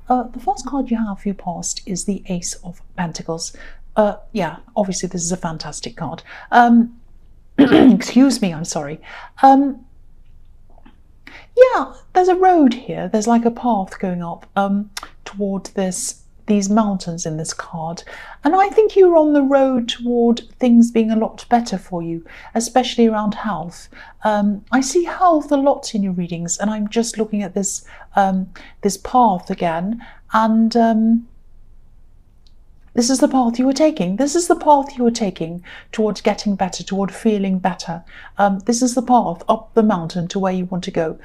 The first card you have for your past is the Ace of Pentacles. Yeah, obviously this is a fantastic card. Excuse me, I'm sorry. Yeah, there's a road here. There's like a path going up toward these mountains in this card. And I think you're on the road toward things being a lot better for you, especially around health. I see health a lot in your readings, and I'm just looking at this this path again, and this is the path you were taking. This is the path you were taking towards getting better, toward feeling better. This is the path up the mountain to where you want to go.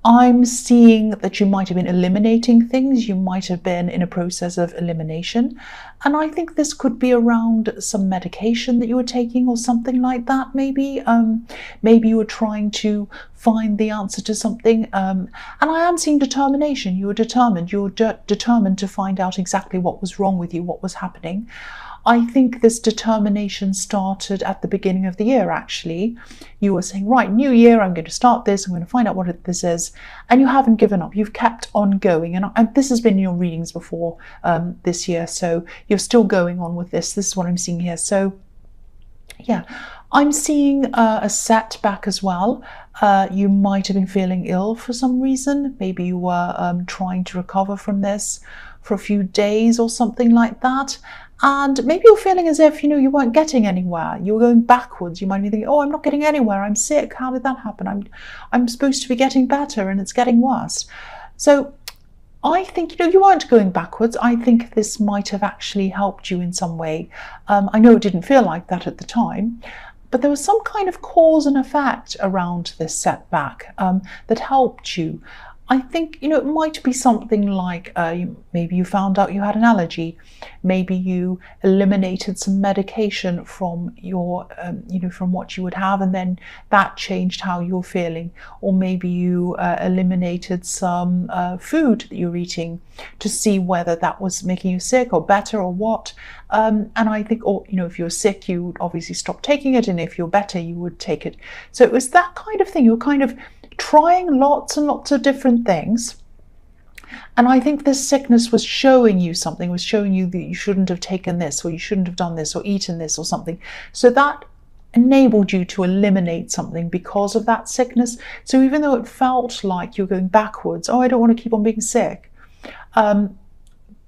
I'm seeing that you might have been eliminating things. You might have been in a process of elimination. And I think this could be around some medication that you were taking or something like that, maybe. Maybe you were trying to find the answer to something. And I am seeing determination. You were determined. You were determined to find out exactly what was wrong with you, what was happening. I think this determination started at the beginning of the year, actually. You were saying, right, new year, I'm going to start this, I'm going to find out what this is. And you haven't given up. You've kept on going. And this has been in your readings before this year. So you're still going on with this. This is what I'm seeing here. So yeah, I'm seeing a setback as well. You might have been feeling ill for some reason. Maybe you were trying to recover from this for a few days or something like that. And maybe you're feeling as if, you weren't getting anywhere. You were going backwards. You might be thinking, oh, I'm not getting anywhere. I'm sick. How did that happen? I'm supposed to be getting better and it's getting worse. So I think, you weren't going backwards. I think this might have actually helped you in some way. I know it didn't feel like that at the time, but there was some kind of cause and effect around this setback that helped you. I think, it might be something like maybe you found out you had an allergy. Maybe you eliminated some medication from your, from what you would have, and then that changed how you're feeling. Or maybe you eliminated some food that you're eating to see whether that was making you sick or better or what. And I think, or, if you're sick, you would obviously stop taking it. And if you're better, you would take it. So it was that kind of thing. You were kind of trying lots and lots of different things. And I think this sickness was showing you something, was showing you that you shouldn't have taken this, or you shouldn't have done this, or eaten this, or something. So that enabled you to eliminate something because of that sickness. So even though it felt like you're going backwards, oh, I don't want to keep on being sick,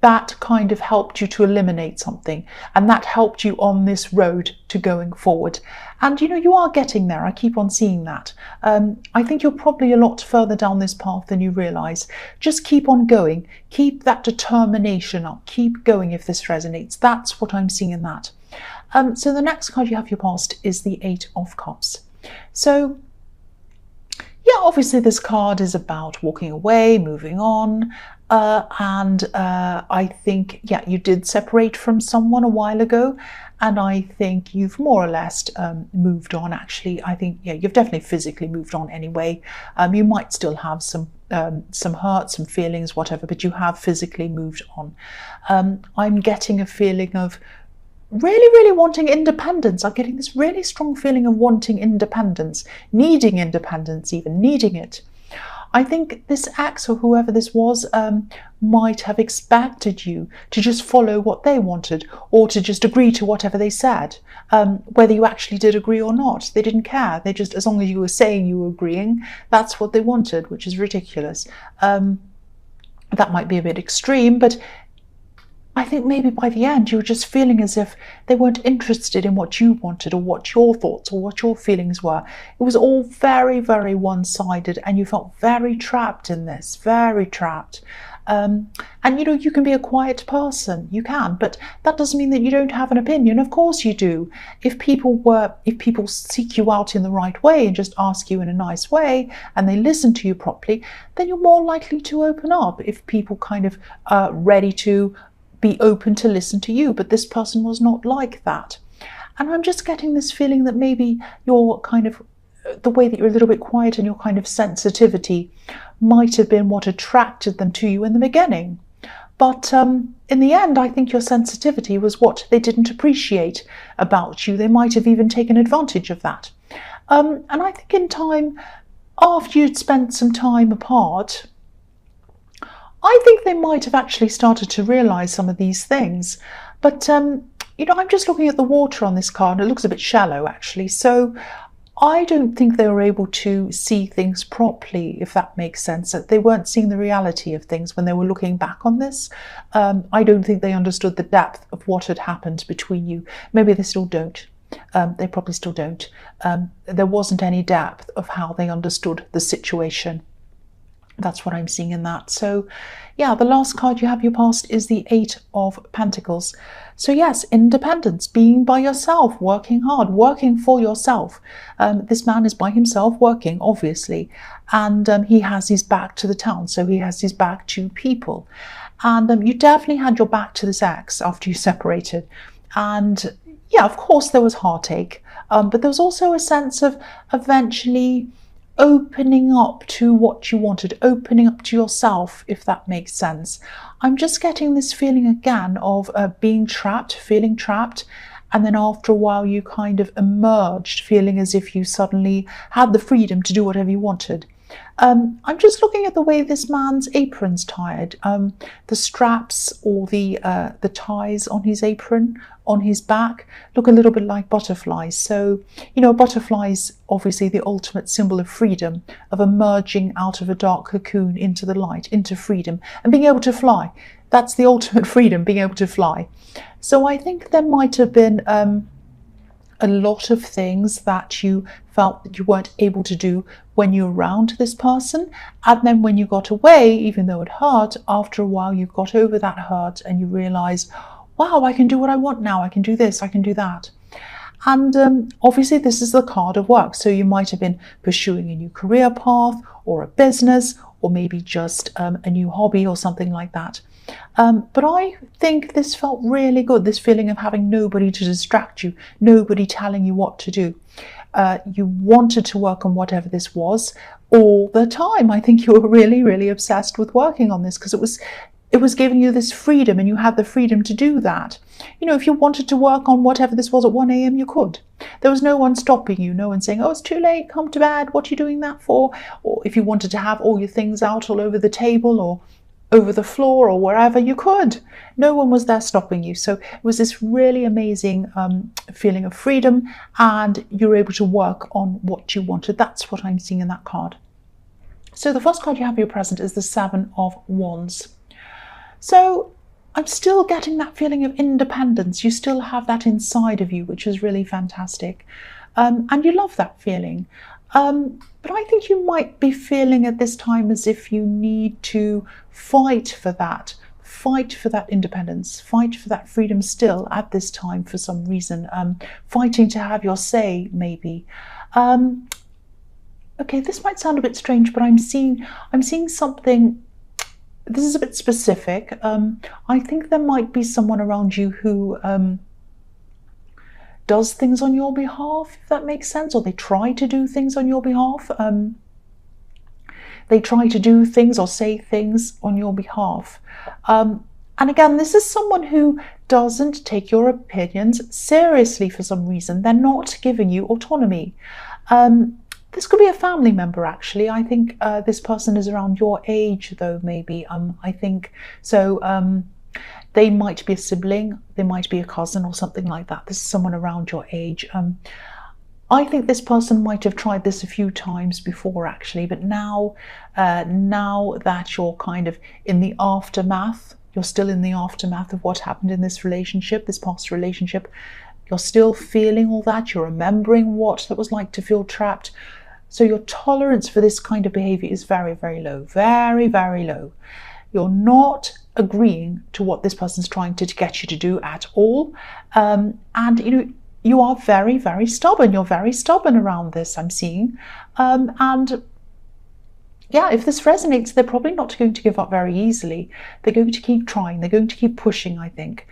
that kind of helped you to eliminate something, and that helped you on this road to going forward. And you are getting there. I keep on seeing that. I think you're probably a lot further down this path than you realize. Just keep on going. Keep that determination up. Keep going if this resonates. That's what I'm seeing in that. So the next card you have for your past is the Eight of Cups. So yeah, obviously this card is about walking away, moving on. I think, yeah, you did separate from someone a while ago, and I think you've more or less moved on. Actually, I think, yeah, you've definitely physically moved on anyway. You might still have some hurt, some feelings, whatever, but you have physically moved on. I'm getting a feeling of really wanting independence. I'm getting this really strong feeling of wanting independence, needing independence, even needing it. I think this ex, or whoever this was, might have expected you to just follow what they wanted, or to just agree to whatever they said. Whether you actually did agree or not, they didn't care. They just, as long as you were saying you were agreeing, that's what they wanted, which is ridiculous. That might be a bit extreme, but I think maybe by the end you were just feeling as if they weren't interested in what you wanted, or what your thoughts or what your feelings were. It was all very one-sided, and you felt very trapped in this, very trapped. And you can be a quiet person, you can, but that doesn't mean that you don't have an opinion. Of course you do. If people seek you out in the right way and just ask you in a nice way, and they listen to you properly, then you're more likely to open up. If people kind of are ready to be open to listen to you, but this person was not like that. And I'm just getting this feeling that maybe you're kind of, the way that you're a little bit quiet and your kind of sensitivity might have been what attracted them to you in the beginning. But in the end, I think your sensitivity was what they didn't appreciate about you. They might have even taken advantage of that. And I think in time, after you'd spent some time apart, I think they might have actually started to realise some of these things. But, you know, I'm just looking at the water on this card. It looks a bit shallow, actually. So I don't think they were able to see things properly, if that makes sense. That they weren't seeing the reality of things when they were looking back on this. I don't think they understood the depth of what had happened between you. Maybe they still don't. They probably still don't. There wasn't any depth of how they understood the situation. That's what I'm seeing in that. So yeah, the last card you have your past is the Eight of Pentacles. So yes, independence, being by yourself, working hard, working for yourself. This man is by himself working, obviously, and he has his back to the town, so he has his back to people. And you definitely had your back to this ex after you separated. And yeah, of course there was heartache, but there was also a sense of eventually opening up to what you wanted, opening up to yourself, if that makes sense. I'm just getting this feeling again of being trapped, feeling trapped, and then after a while you kind of emerged, feeling as if you suddenly had the freedom to do whatever you wanted. I'm just looking at the way this man's apron's tied. The straps or the ties on his apron, on his back, look a little bit like butterflies. So, you know, butterflies, obviously the ultimate symbol of freedom, of emerging out of a dark cocoon into the light, into freedom, and being able to fly. That's the ultimate freedom, being able to fly. So I think there might have been a lot of things that you felt that you weren't able to do when you were around this person, and then when you got away, even though it hurt, after a while you got over that hurt and you realized, wow, I can do what I want now, I can do this, I can do that. And obviously this is the card of work, so you might have been pursuing a new career path or a business, or maybe just a new hobby or something like that. But I think this felt really good, this feeling of having nobody to distract you, nobody telling you what to do. You wanted to work on whatever this was all the time. I think you were really, really obsessed with working on this because it was giving you this freedom, and you had the freedom to do that. You know, if you wanted to work on whatever this was at 1 a.m, you could. There was no one stopping you, no one saying, oh, it's too late, come to bed, what are you doing that for? Or if you wanted to have all your things out all over the table or over the floor or wherever, you could. No one was there stopping you. So it was this really amazing feeling of freedom, and you were able to work on what you wanted. That's what I'm seeing in that card. So the first card you have for your present is the Seven of Wands. So I'm still getting that feeling of independence. You still have that inside of you, which is really fantastic. And you love that feeling. But I think you might be feeling at this time as if you need to fight for that independence, fight for that freedom still at this time for some reason, fighting to have your say, maybe. Okay, this might sound a bit strange, but I'm seeing something. This is a bit specific. I think there might be someone around you who does things on your behalf, if that makes sense, or they try to do things on your behalf. They try to do things or say things on your behalf. And again, this is someone who doesn't take your opinions seriously for some reason. They're not giving you autonomy. This could be a family member, actually. I think this person is around your age, though, maybe. I think so. They might be a sibling, they might be a cousin or something like that. This is someone around your age. I think this person might have tried this a few times before, actually, but now that you're kind of in the aftermath, you're still in the aftermath of what happened in this relationship, this past relationship, you're still feeling all that, you're remembering what it was like to feel trapped. So your tolerance for this kind of behavior is very, very low, very, very low. You're not agreeing to what this person's trying to get you to do at all. And you know, you are very, very stubborn. You're very stubborn around this, I'm seeing. And yeah, if this resonates, they're probably not going to give up very easily. They're going to keep trying. They're going to keep pushing, I think.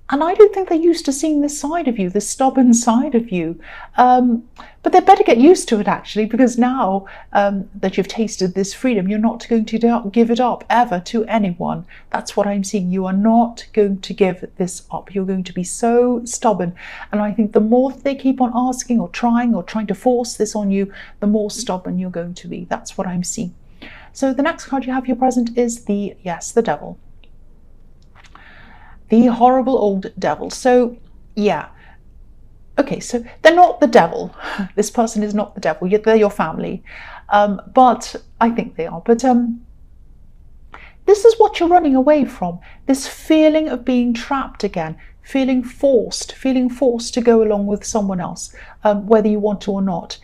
And I don't think they're used to seeing this side of you, this stubborn side of you. But they better get used to it, actually, because now that you've tasted this freedom, you're not going to give it up ever to anyone. That's what I'm seeing. You are not going to give this up. You're going to be so stubborn. And I think the more they keep on asking or trying to force this on you, the more stubborn you're going to be. That's what I'm seeing. So the next card you have here present is the devil. The horrible old devil. So yeah, okay, so they're not the devil. This person is not the devil. They're your family, but I think they are. But this is what you're running away from. This feeling of being trapped again, feeling forced to go along with someone else, whether you want to or not.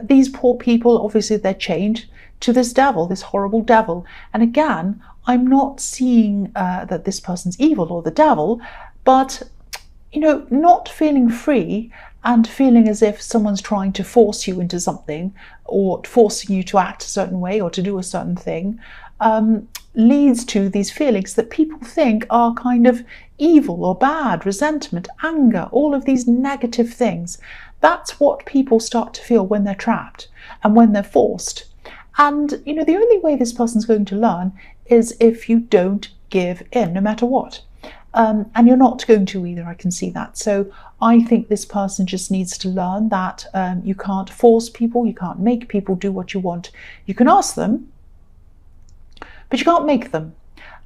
These poor people, obviously, they're chained to this devil, this horrible devil. And again, I'm not seeing that this person's evil or the devil, but not feeling free and feeling as if someone's trying to force you into something or forcing you to act a certain way or to do a certain thing, leads to these feelings that people think are kind of evil or bad, resentment, anger, all of these negative things. That's what people start to feel when they're trapped and when they're forced. And, the only way this person's going to learn is if you don't give in, no matter what. And you're not going to either, I can see that. So I think this person just needs to learn that you can't force people, you can't make people do what you want. You can ask them, but you can't make them.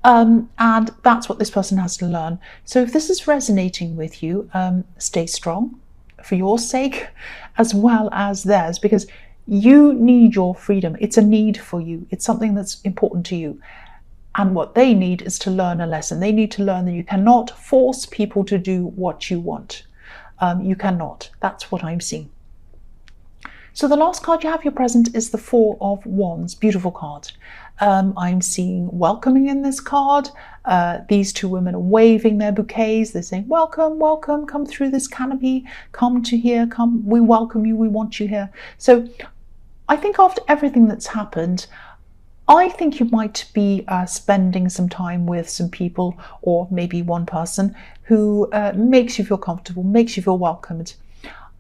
And that's what this person has to learn. So if this is resonating with you, stay strong for your sake as well as theirs, because you need your freedom. It's a need for you. It's something that's important to you. And what they need is to learn a lesson. They need to learn that you cannot force people to do what you want. You cannot. That's what I'm seeing. So the last card you have here present is the Four of Wands. Beautiful card. I'm seeing welcoming in this card. These two women are waving their bouquets. They're saying, welcome, welcome, come through this canopy, come to here, come, we welcome you, we want you here. So I think after everything that's happened, I think you might be spending some time with some people, or maybe one person who makes you feel comfortable, makes you feel welcomed.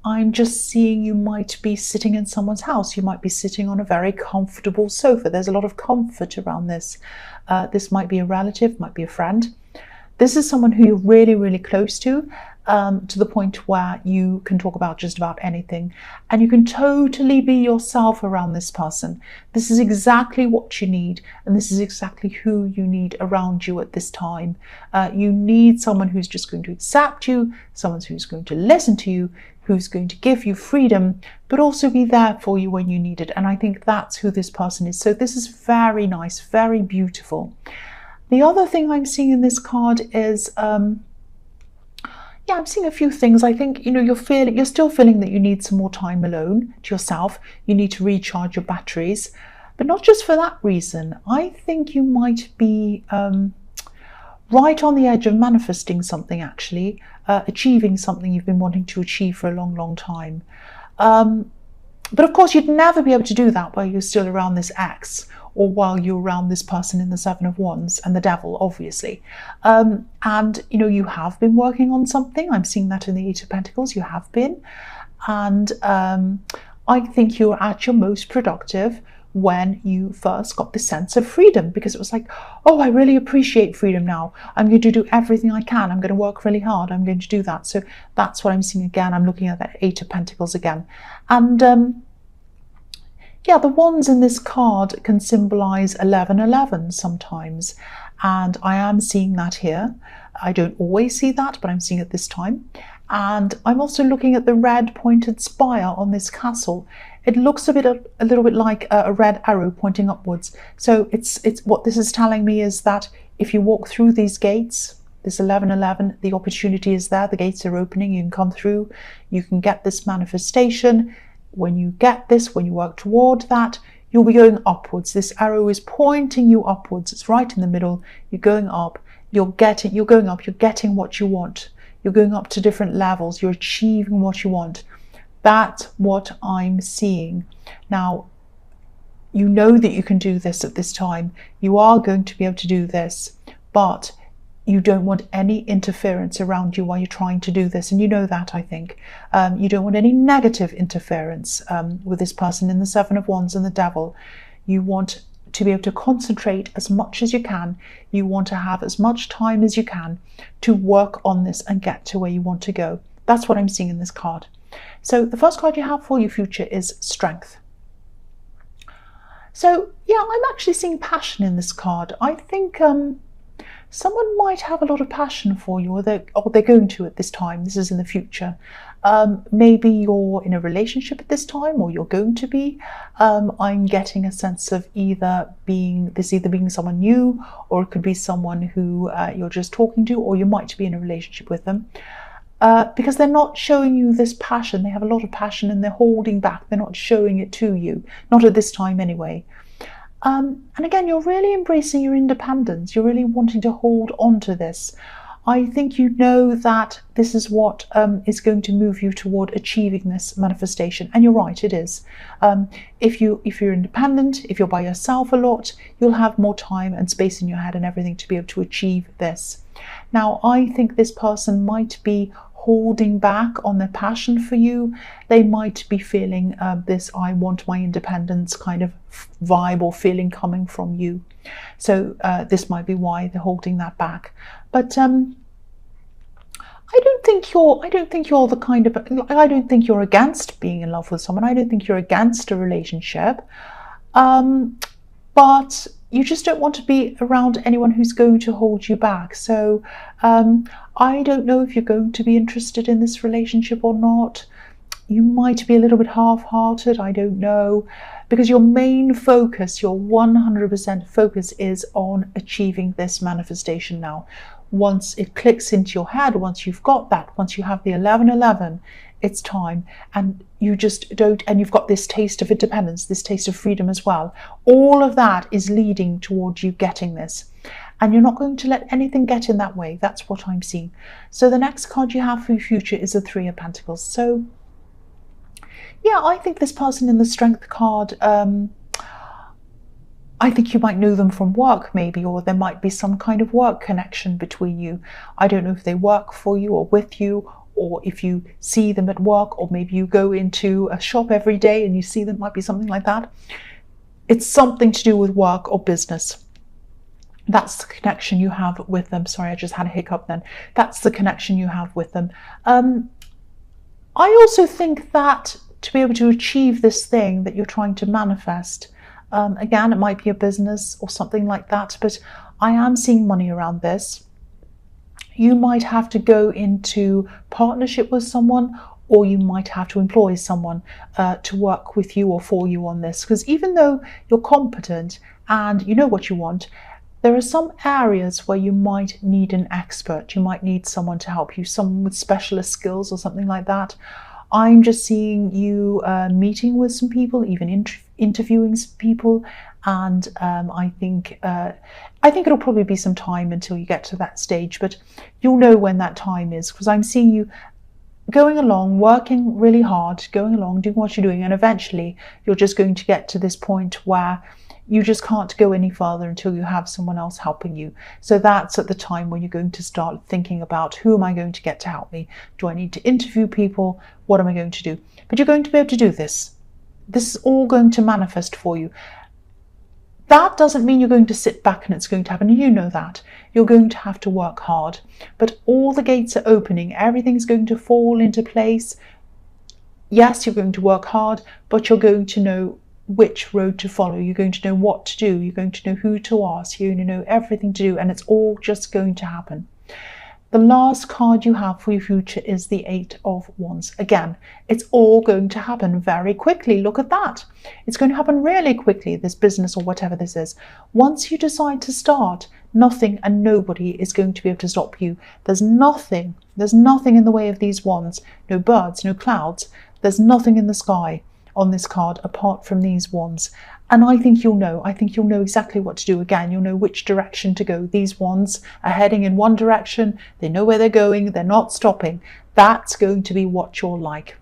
I'm just seeing you might be sitting in someone's house. You might be sitting on a very comfortable sofa. There's a lot of comfort around this. This might be a relative, might be a friend. This is someone who you're really, really close to the point where you can talk about just about anything. And you can totally be yourself around this person. This is exactly what you need. And this is exactly who you need around you at this time. You need someone who's just going to accept you, someone who's going to listen to you, who's going to give you freedom, but also be there for you when you need it. And I think that's who this person is. So this is very nice, very beautiful. The other thing I'm seeing in this card is, I'm seeing a few things. I think, you're still feeling that you need some more time alone to yourself. You need to recharge your batteries, but not just for that reason. I think you might be right on the edge of manifesting something, actually, achieving something you've been wanting to achieve for a long, long time. But of course, you'd never be able to do that while you're still around this ex, or while you're around this person in the Seven of Wands and the devil, obviously. And, you have been working on something. I'm seeing that in the Eight of Pentacles. You have been. And I think you're at your most productive when you first got the sense of freedom, because it was like, oh, I really appreciate freedom now. I'm going to do everything I can. I'm going to work really hard. I'm going to do that. So that's what I'm seeing again. I'm looking at that Eight of Pentacles again. And the wands in this card can symbolize 1111 sometimes. And I am seeing that here. I don't always see that, but I'm seeing it this time. And I'm also looking at the red pointed spire on this castle. It looks a little bit like a red arrow pointing upwards. So it's what this is telling me is that if you walk through these gates, this 1111, the opportunity is there. The gates are opening. You can come through. You can get this manifestation. When you get this, when you work toward that, you'll be going upwards. This arrow is pointing you upwards. It's right in the middle. You're going up. You're going up. You're getting what you want. You're going up to different levels. You're achieving what you want. That's what I'm seeing. Now, you know that you can do this at this time. You are going to be able to do this, but you don't want any interference around you while you're trying to do this. And you know that, I think. You don't want any negative interference with this person in the Seven of Wands and the devil. You want to be able to concentrate as much as you can. You want to have as much time as you can to work on this and get to where you want to go. That's what I'm seeing in this card. So the first card you have for your future is Strength. So yeah, I'm actually seeing passion in this card. I think someone might have a lot of passion for you, or they're going to at this time. This is in the future. Maybe you're in a relationship at this time, or you're going to be. I'm getting a sense of either being someone new, or it could be someone who you're just talking to, or you might be in a relationship with them. Because they're not showing you this passion. They have a lot of passion and they're holding back. They're not showing it to you, not at this time anyway. And again, you're really embracing your independence. You're really wanting to hold on to this. I think you know that this is what is going to move you toward achieving this manifestation. And you're right, it is. If you're independent, if you're by yourself a lot, you'll have more time and space in your head and everything to be able to achieve this. Now, I think this person might be holding back on their passion for you. They might be feeling this I want my independence kind of vibe or feeling coming from you. So this might be why they're holding that back. But I don't think you're the kind of, I don't think you're against being in love with someone. I don't think you're against a relationship. But you just don't want to be around anyone who's going to hold you back. So I don't know if you're going to be interested in this relationship or not. You might be a little bit half-hearted, I don't know, because your main focus, your 100% focus is on achieving this manifestation now. Once it clicks into your head, once you've got that, once you have the 1111, it's time, and you just don't, and you've got this taste of independence, this taste of freedom as well. All of that is leading towards you getting this, and you're not going to let anything get in that way. That's what I'm seeing. So the next card you have for your future is the Three of Pentacles. So yeah, I think this person in the Strength card, I think you might know them from work maybe, or there might be some kind of work connection between you. I don't know if they work for you or with you, or if you see them at work, or maybe you go into a shop every day and you see them. Might be something like that. It's something to do with work or business. That's the connection you have with them. Sorry, I just had a hiccup then. That's the connection you have with them. I also think that to be able to achieve this thing that you're trying to manifest, again, it might be a business or something like that, but I am seeing money around this. You might have to go into partnership with someone, or you might have to employ someone to work with you or for you on this. Because even though you're competent and you know what you want, there are some areas where you might need an expert. You might need someone to help you, someone with specialist skills or something like that. I'm just seeing you meeting with some people, even interviewing some people, and I think it'll probably be some time until you get to that stage, but you'll know when that time is, because I'm seeing you going along, working really hard, going along, doing what you're doing, and eventually you're just going to get to this point where you just can't go any further until you have someone else helping you. So that's at the time when you're going to start thinking about, who am I going to get to help me? Do I need to interview people? What am I going to do? But you're going to be able to do this. This is all going to manifest for you. That doesn't mean you're going to sit back and it's going to happen. You know that. You're going to have to work hard. But all the gates are opening. Everything's going to fall into place. Yes, you're going to work hard, but you're going to know which road to follow. You're going to know what to do. You're going to know who to ask. You're going to know everything to do, and it's all just going to happen. The last card you have for your future is the Eight of Wands. Again, it's all going to happen very quickly. Look at that. It's going to happen really quickly, this business or whatever this is. Once you decide to start, nothing and nobody is going to be able to stop you. There's nothing in the way of these wands. No birds, no clouds. There's nothing in the sky on this card apart from these wands. And I think you'll know. I think you'll know exactly what to do. Again, you'll know which direction to go. These wands are heading in one direction. They know where they're going. They're not stopping. That's going to be what you're like.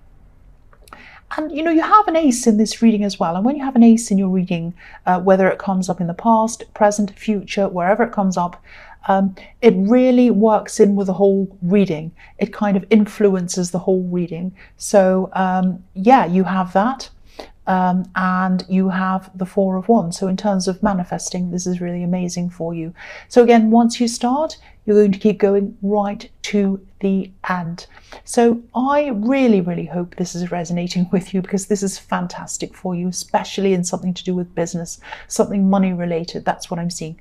And you know, you have an ace in this reading as well. And when you have an ace in your reading, whether it comes up in the past, present, future, wherever it comes up, it really works in with the whole reading. It kind of influences the whole reading. So yeah, you have that. and you have the Four of Wands. So in terms of manifesting, this is really amazing for you. So again, once you start, you're going to keep going right to the end. So I really, really hope this is resonating with you, because this is fantastic for you, especially in something to do with business, something money related. That's what I'm seeing.